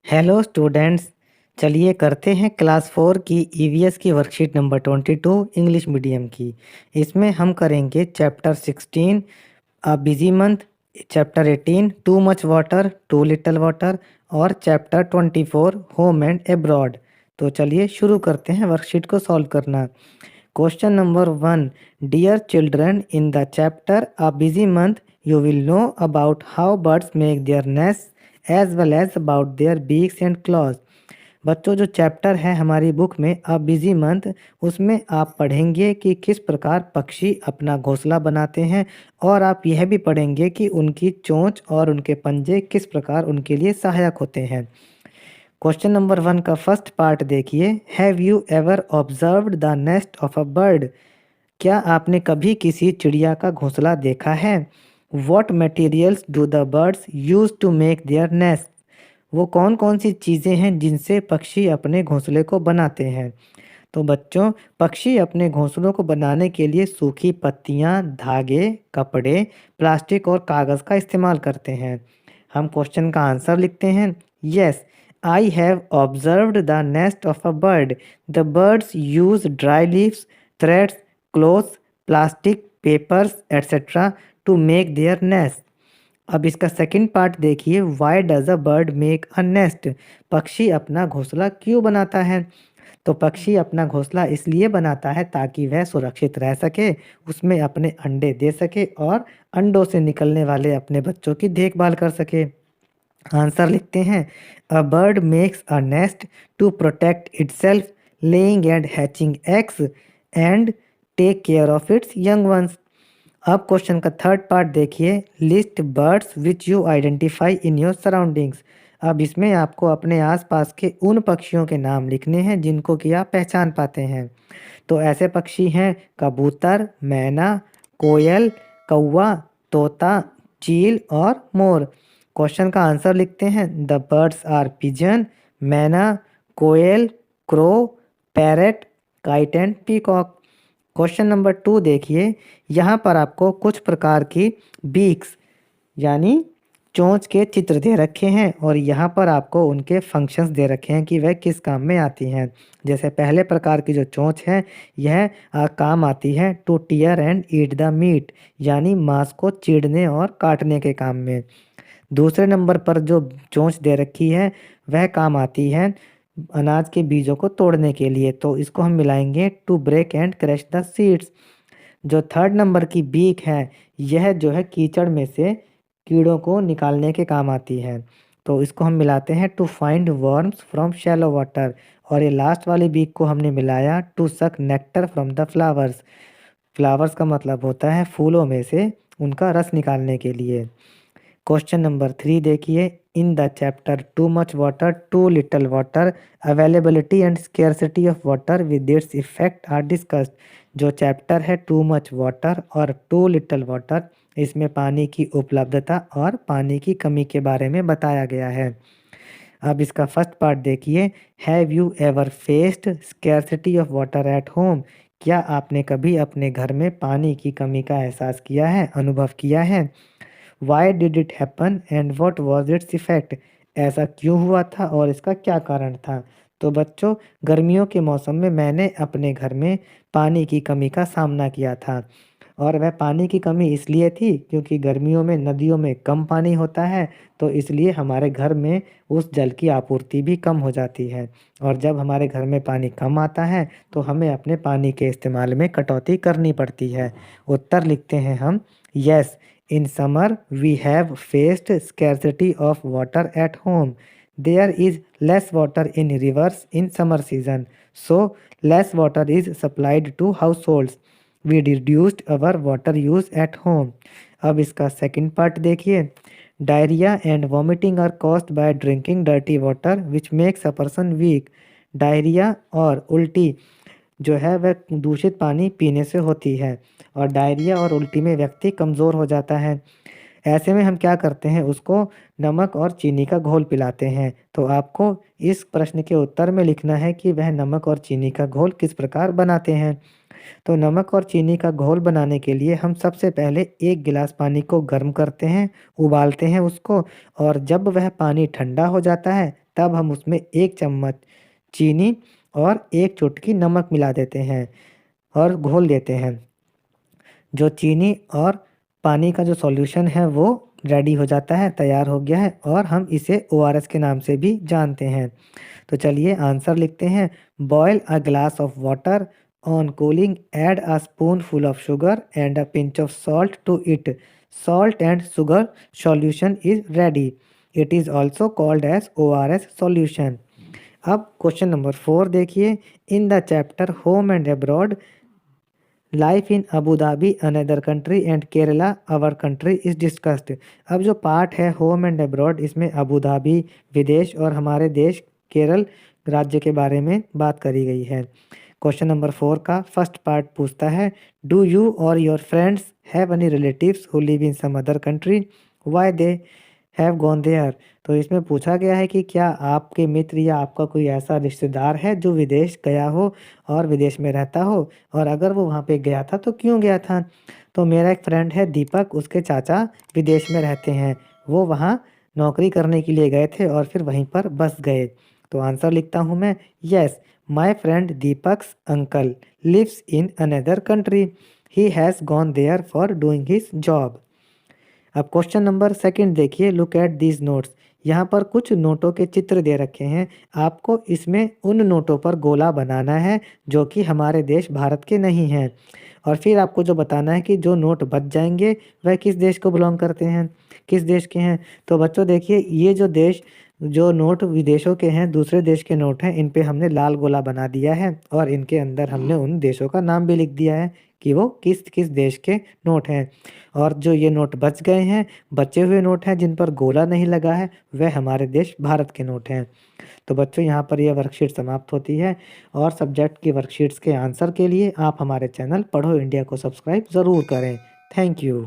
Hello students. चलिए करते हैं क्लास 4 की ईवीएस की वर्कशीट नंबर 22 इंग्लिश मीडियम की। इसमें हम करेंगे chapter 16 a busy month, chapter 18 too much water too little water और चैप्टर 24 होम एंड अब्रॉड। तो चलिए शुरू करते हैं वर्कशीट को सॉल्व करना। Question number 1, dear children, in the chapter a busy month you will know about how birds make their nests as well as about their beaks and claws। बच्चों, जो chapter है हमारी बुक में अ busy month, उसमें आप पढ़ेंगे कि किस प्रकार पक्षी अपना घोंसला बनाते हैं और आप यह भी पढ़ेंगे कि उनकी चोंच और उनके पंजे किस प्रकार उनके लिए सहायक होते हैं। क्वेश्चन नंबर 1 का फर्स्ट पार्ट देखिए। Have you ever observed the nest of a bird? क्या आपने कभी किसी चिड़िया का घोंसला देखा है? What materials do the birds use to make their nest? वो कौन कौन सी चीज़ें हैं जिनसे पक्षी अपने घोंसले को बनाते हैं? तो बच्चों, पक्षी अपने घोंसलों को बनाने के लिए सूखी पत्तियाँ, धागे, कपड़े, प्लास्टिक और कागज़ का इस्तेमाल करते हैं। हम क्वेश्चन का आंसर लिखते हैं। Yes, I have observed the nest of a bird. The birds use dry leaves, threads, clothes, plastic, papers etcetera to make their nest. अब इसका सेकंड पार्ट देखिए। Why does a bird make a nest? पक्षी अपना घोंसला क्यों बनाता है? तो पक्षी अपना घोंसला इसलिए बनाता है ताकि वह सुरक्षित रह सके, उसमें अपने अंडे दे सके और अंडों से निकलने वाले अपने बच्चों की देखभाल कर सके। आंसर लिखते हैं। A bird makes a nest to protect itself, laying and hatching eggs and take care of its young ones. अब क्वेश्चन का थर्ड पार्ट देखिए। List birds which you identify in your surroundings. अब इसमें आपको अपने आसपास के उन पक्षियों के नाम लिखने हैं जिनको कि आप पहचान पाते हैं। तो ऐसे पक्षी हैं कबूतर, मैना, कोयल, कौवा, तोता, चील और मोर। क्वेश्चन का आंसर लिखते हैं। The birds are pigeon, myna, koel, crow, parrot, kite and peacock. Question number 2 देखिए। यहाँ पर आपको कुछ प्रकार की बीक्स यानी चोंच के चित्र दे रखे हैं और यहाँ पर आपको उनके फंक्शंस दे रखे हैं कि वह किस काम में आती हैं। जैसे पहले प्रकार की जो चोंच है, यह काम आती है to tear and eat the meat, यानी मांस को चीरने और काटने के काम में। दूसरे नंबर पर जो चोंच दे रखी है, वह काम आती है अनाज के बीजों को तोड़ने के लिए, तो इसको हम मिलाएंगे to break and crush the seeds. जो थर्ड नंबर की बीक है, यह जो है कीचड़ में से कीड़ों को निकालने के काम आती है, तो इसको हम मिलाते हैं to find worms from shallow water. और ये लास्ट वाली बीक को हमने मिलाया to suck nectar from the flowers. Flowers का मतलब होता है फूलों में से उनका रस निकालने के लिए। क्वेश्चन नंबर 3 देखिए। In the chapter too much water too little water, availability and scarcity of water with its effect are discussed. जो चैप्टर है टू मच वाटर और टू लिटिल वाटर, इसमें पानी की उपलब्धता और पानी की कमी के बारे में बताया गया है। अब इसका फर्स्ट पार्ट देखिए। Have you ever faced scarcity of water at home? क्या आपने कभी अपने घर में पानी की कमी का एहसास किया है, अनुभव किया है? Why did it happen and what was its effect? ऐसा क्यों हुआ था और इसका क्या कारण था? तो बच्चों, गर्मियों के मौसम में मैंने अपने घर में पानी की कमी का सामना किया था और वह पानी की कमी इसलिए थी क्योंकि गर्मियों में नदियों में कम पानी होता है, तो इसलिए हमारे घर में उस जल की आपूर्ति भी कम हो जाती है और जब हमारे घर में पानी कम आता है तो हमें अपने पानी के इस्तेमाल में कटौती करनी पड़ती है। उत्तर लिखते हैं हम। Yes, in summer we have faced scarcity of water at home. There is less water in rivers in summer season, so less water is supplied to households. We reduced our water use at home. अब इसका second part देखिए। Diarrhoea and vomiting are caused by drinking dirty water which makes a person weak. Diarrhoea और उल्टी जो है वह दूषित पानी पीने से होती है और डायरिया और उल्टी में व्यक्ति कमज़ोर हो जाता है। ऐसे में हम क्या करते हैं, उसको नमक और चीनी का घोल पिलाते हैं। तो आपको इस प्रश्न के उत्तर में लिखना है कि वह नमक और चीनी का घोल किस प्रकार बनाते हैं। तो नमक और चीनी का घोल बनाने के लिए हम सबसे पहले 1 गिलास पानी को गर्म करते हैं, उबालते हैं उसको, और जब वह पानी ठंडा हो जाता है तब हम उसमें 1 चम्मच चीनी और 1 चुटकी नमक मिला देते हैं और घोल देते हैं। जो चीनी और पानी का जो सॉल्यूशन है वो रेडी हो जाता है, तैयार हो गया है और हम इसे ओआरएस के नाम से भी जानते हैं। तो चलिए आंसर लिखते हैं। Boil a glass of water on cooling, add a spoonful of sugar and a pinch of salt to it. Salt and sugar solution is ready. It is also called as ORS solution. अब question number 4 देखिए। In the chapter home and abroad, life in Abu Dhabi another country and Kerala our country is discussed. अब जो part है home and abroad, इसमें Abu Dhabi विदेश और हमारे देश केरल राज्य के बारे में बात करी गई है। क्वेश्चन नंबर 4 का फर्स्ट पार्ट पूछता है, डू यू और your friends have any relatives who live in some other country, why they have gone there. तो इसमें पूछा गया है कि क्या आपके मित्र या आपका कोई ऐसा रिश्तेदार है जो विदेश गया हो और विदेश में रहता हो, और अगर वो वहाँ पे गया था तो क्यों गया था। तो मेरा एक फ्रेंड है दीपक, उसके चाचा विदेश में रहते हैं, वो वहाँ नौकरी करने के लिए गए थे और फिर वहीं पर बस गए। तो आंसर लिखता हूँ मैं, yes my friend Deepak's uncle lives in another country, he has gone there for doing his job. अब क्वेश्चन नंबर 2 देखिए, लुक एट दीज नोट्स। यहाँ पर कुछ नोटों के चित्र दे रखे हैं, आपको इसमें उन नोटों पर गोला बनाना है जो कि हमारे देश भारत के नहीं हैं, और फिर आपको जो बताना है कि जो नोट बच जाएंगे वह किस देश को बिलोंग करते हैं, किस देश के हैं। तो बच्चों देखिए, ये जो नोट विदेशों के हैं, दूसरे देश के नोट हैं, इन पे हमने लाल गोला बना दिया है और इनके अंदर हमने उन देशों का नाम भी लिख दिया है कि वो किस किस देश के नोट हैं। और जो ये नोट बच गए हैं, बचे हुए नोट हैं जिन पर गोला नहीं लगा है, वह हमारे देश भारत के नोट हैं। तो बच्चों यहाँ पर यह वर्कशीट समाप्त होती है, और सब्जेक्ट की वर्कशीट्स के आंसर के लिए आप हमारे चैनल पढ़ो इंडिया को सब्सक्राइब ज़रूर करें। Thank you.